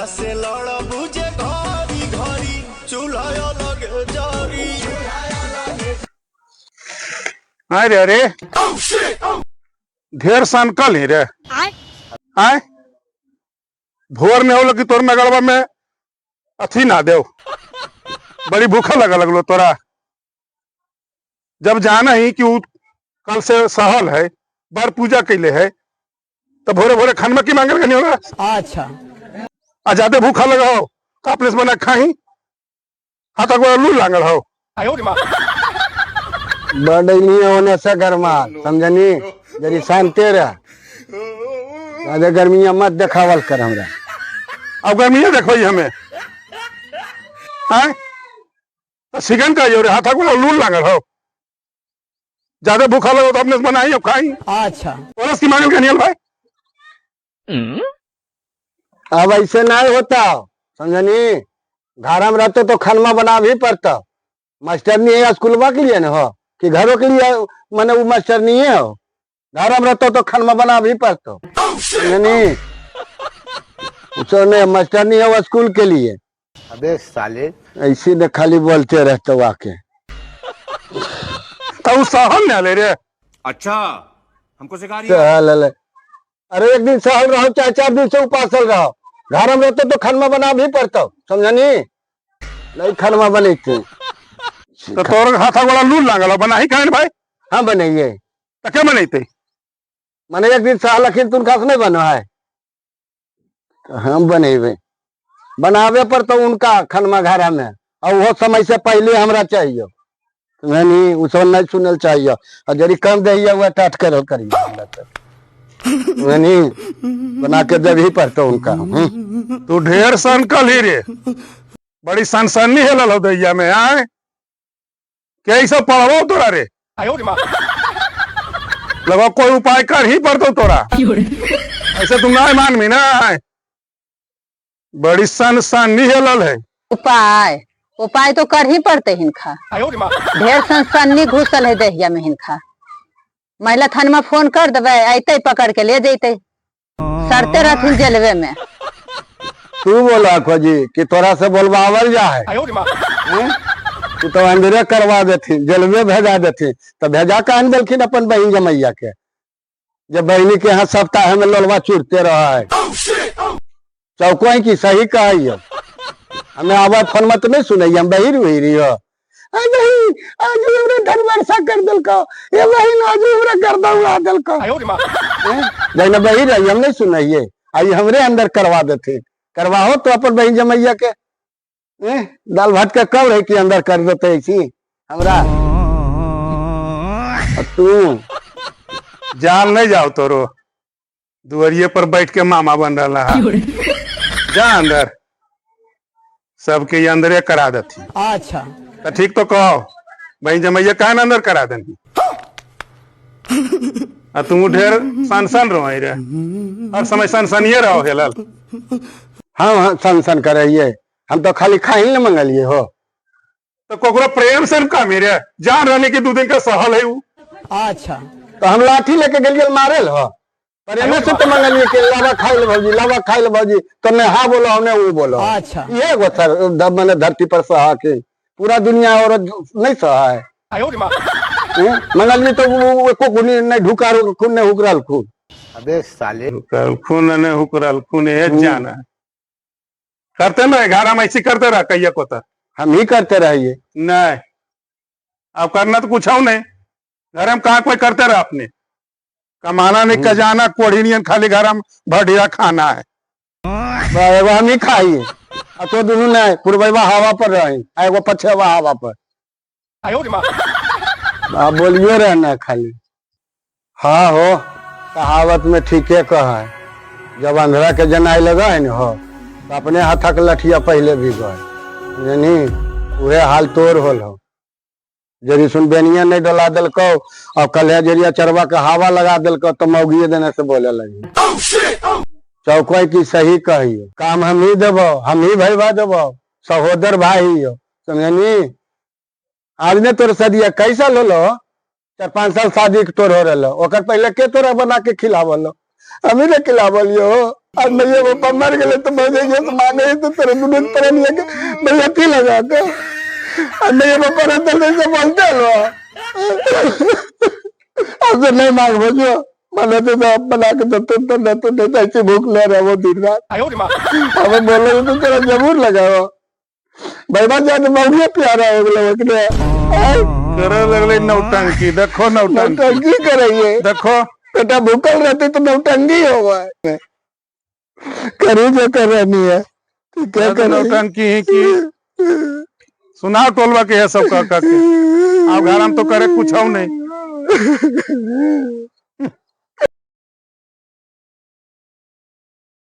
से लड़ बुझे घरी घरी चूल्हा लगे जारी। अरे अरे ढेर सन कल ही रे आय भोर में हो कि तोर नगरवा में अथी ना देव बड़ी भूखा लगा लगलो तोरा। जब जाना ही कि कल से सहल है बार पूजा कैले है तो भोरे भोरे खानमा की मांगे नहीं होगा। अच्छा आ जाते भूखा लगा हो तो अपने से बना खाही हाथ लू लागल हो। बड़नी होने से गर्मा समझनी जरी शांति रह ज्यादा गर्मिया मत देखावल कर हमरा। अब गर्मिया देखो हमें सिगन का जो हाथा को लू लागल हो ज्यादा भूखा लगा तो अपने से बनाई अब खाई। अच्छा की मांगल का नियल भाई अब ऐसे नहीं होता समझनी घर में रहते तो खाना बना भी पड़ता। मास्टर नहीं है स्कूलवा के लिए ना हो कि घरों के लिए मैंने वो मास्टर नहीं है हो। घर में रहते तो खाना बना भी पड़ता समझनी उसने मास्टर नहीं है वो स्कूल के लिए। अबे साले ऐसे न खाली बोलते रहते वाके तो सहल न ले रे। अच्छा हमको सिखा रही है। सहल अरे एक दिन सहल रहो चाहे 4 दिन से उपासल रहो घर में रहते तो खाना बना भी पड़ता समझनी नहीं खाना बने तो तोर हाथा वाला लूल लागल बना ही खाए भाई। हाँ बनाइए तो क्या बनते मैंने एक दिन सहल लखीन तुम खास नहीं बनो है तो हम बनेबे बनावे पर तो उनका खनमा घर में और वो समय से पहले हमरा चाहिए नहीं उसको नहीं सुनल चाहिए और जरी कम दे हुआ टाट कर करिए नहीं बना के जब ही पड़ता उनका। तू ढेर सन कल ही रे बड़ी सनसनी हेलल हो दैया में आए क्या सब पढ़ो तोरा रे लगा कोई उपाय कर ही पड़तो तोरा ऐसे तुम ना मान मी ना बड़ी सनसनी हेलल है। उपाय उपाय तो कर ही पड़ते हिनका ढेर सनसनी घुसल है दहिया में हिनका। महिला थान में फोन कर देवे अते पकड़ के ले जैते सरते रहथिन जेलवे में। तू बोला खोजी कि तोरा से बोलवावल जा है कि तो अंदरे करवा देती जेलवे भेजा देती तो भेजा कहन देलखिन अपन बहन जमैया के जब बहनी के यहाँ सप्ताह में लोलवा चुरते रहा है चौको की सही कही हमें आवाज फोन मत नहीं सुनाई हम बहिर हुई रही हो आज धन वर्षा कर दिल को ये बहन आज गर्दा उड़ा दिल को जैन बही रही हम नहीं सुनाइए आई हमरे अंदर करवा देते करवाओ तो अपन बहन जमैया के दाल भात के कब रहे कि अंदर कर देते ऐसी हमरा। तू जान नहीं जाओ तोरो दुआरिये पर बैठ के मामा बन रहा है जा अंदर सबके अंदरे करा देती। अच्छा तो ठीक तो कहो भाई जमैया कहा ना अंदर करा देनी तुम ढेर सन रहो रे हर समय सनसनिये रहो हेलल। हाँ सन करिए हम तो खाली खाई न मंगलिए हो तो कोकरो प्रेम से का मेरे जान रहने की 2 दिन का सहल है वो। अच्छा तो हम लाठी लेके गलियल मारे हो प्रेम से तो मंगलिए कि लावा खाई ले भौजी तो मैं हाँ बोलो हमने वो बोलो। अच्छा ये गो सर मैंने धरती पर सहा के पूरा दुनिया और नहीं सहा है मंगलिए तो को नहीं ढुका खून ने हुकरल खून। अबे साले खून ने हुकरल खून है जाना करते ना 11 में ऐसी करते रहा कहिए को तो हम ही करते रहिए नहीं अब करना तो कुछ हो नहीं घर में कहा कोई करते रहा अपने कमाना नहीं कजाना कोढ़ी नहीं खाली घर में बढ़िया खाना है हम ही खाइए तो दोनों नहीं पूर्वा हवा पर रहे वो पछवा हवा पर आप बोलिए रहना खाली। हाँ हो कहावत में ठीके कहा है जब अंधेरा के जनाई लगा है न हो तो अपने हाथा के लठिया पहले भी गए यानी वह हाल तोड़ होल हो जरी सुन बेनिया नहीं डला दिलको और कल जरिया चरवा के हवा लगा दिलको तो मौगिए देने से बोले लगी। चौको की सही कही काम हम ही देव हम ही भैया देव सहोदर भाई हो समझनी। आज ने तोर सदिया कैसा लो 4-5 साल शादी के तोर हो रहा ओकर पहले के तोरा बना के खिलावल हम ही ने खिलावलियो आज मैं वो मर गए तो मजे ये तो माने तो तेरे दुनिया तरह नहीं है कि मैं अति लगा के और मैं वो पर अंदर से बोलते लो अब तो नहीं मांग बजो मैंने तो बना के तो ऐसी भूख ले रहा वो दिन रात अब बोलो तो तेरा जरूर लगाओ भाई बात जाने मौलिया प्यारा हो गया वकने करे लगले नौटंकी देखो नौटंकी करेंगे देखो बेटा भूखल रहते तो नौटंकी होगा करी जो कर रही है क्या कर नौटंकी ही की सुनाओ टोलवा के है सब का के आप घर हम तो करे कुछ नहीं